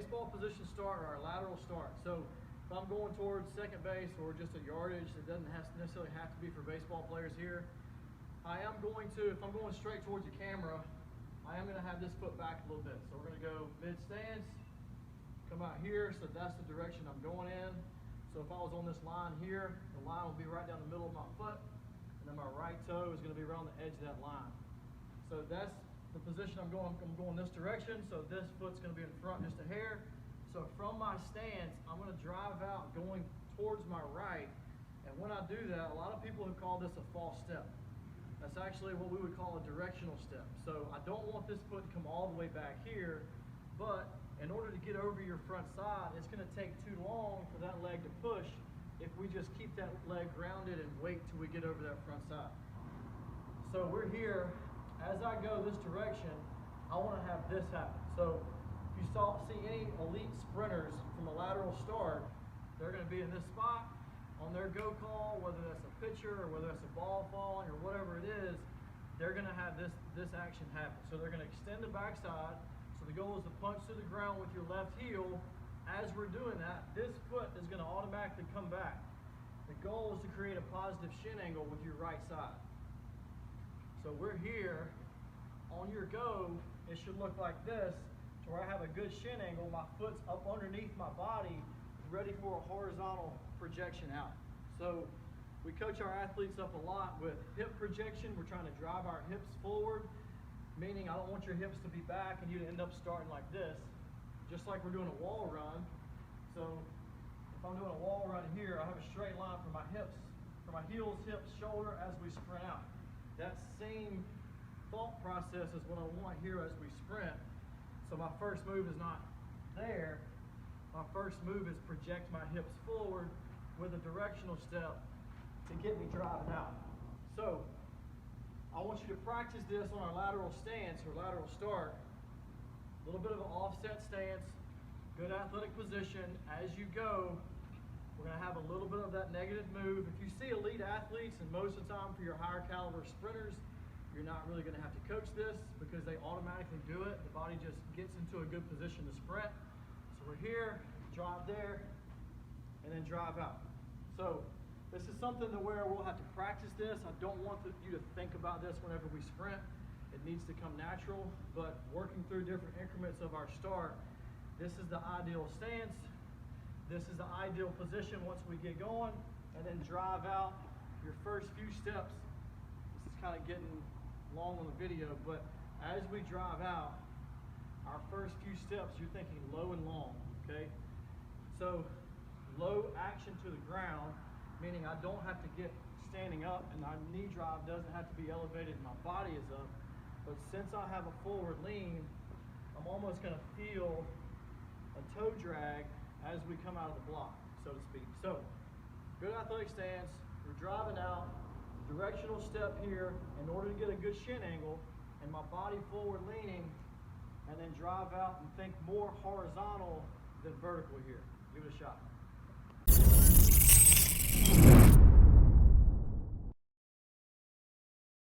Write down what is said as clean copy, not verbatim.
baseball position start, or our lateral start. So if I'm going towards second base or just a yardage, it doesn't necessarily have to be for baseball players here. I am going to, if I'm going straight towards the camera, I am going to have this foot back a little bit. So we're going to go mid-stance, come out here, so that's the direction I'm going in. So if I was on this line here, the line will be right down the middle of my foot, and then my right toe is going to be around the edge of that line. So that's the position I'm going this direction, so this foot's going to be in front just a hair. So from my stance, I'm going to drive out going towards my right, and when I do that, a lot of people have called this a false step. That's actually what we would call a directional step. So I don't want this foot to come all the way back here, but in order to get over your front side, it's going to take too long for that leg to push if we just keep that leg grounded and wait till we get over that front side. So we're here. As I go this direction, I want to have this happen. So if you see any elite sprinters from a lateral start, they're going to be in this spot on their go call, whether that's a pitcher or whether that's a ball falling or whatever it is, they're going to have this action happen. So they're going to extend the backside. So the goal is to punch to the ground with your left heel. As we're doing that, this foot is going to automatically come back. The goal is to create a positive shin angle with your right side. So we're here. On your go, it should look like this, to where I have a good shin angle. My foot's up underneath my body, ready for a horizontal projection out. So we coach our athletes up a lot with hip projection. We're trying to drive our hips forward, meaning I don't want your hips to be back and you to end up starting like this, just like we're doing a wall run. So if I'm doing a wall run here, I have a straight line from my hips, from my heels, hips, shoulder as we sprint out. That same thought process is what I want here as we sprint. So my first move is not there. My first move is project my hips forward with a directional step to get me driving out. So I want you to practice this on our lateral stance or lateral start. A little bit of an offset stance, good athletic position. As you go, we're going to have a little bit of that negative move. If you see elite athletes, and most of the time for your higher caliber sprinters, you're not really going to have to coach this because they automatically do it. The body just gets into a good position to sprint. So we're here, drive there, and then drive out. So this is something to where we'll have to practice this. I don't want you to think about this whenever we sprint. It needs to come natural, but working through different increments of our start, this is the ideal stance. This is the ideal position once we get going, and then drive out your first few steps. This is kind of getting long on the video, but as we drive out, our first few steps, you're thinking low and long, okay? So low action to the ground, meaning I don't have to get standing up and my knee drive doesn't have to be elevated and my body is up. But since I have a forward lean, I'm almost gonna feel a toe drag as we come out of the block, so to speak. So good athletic stance, we're driving out, directional step here in order to get a good shin angle and my body forward leaning, and then drive out and think more horizontal than vertical here. Give it a shot.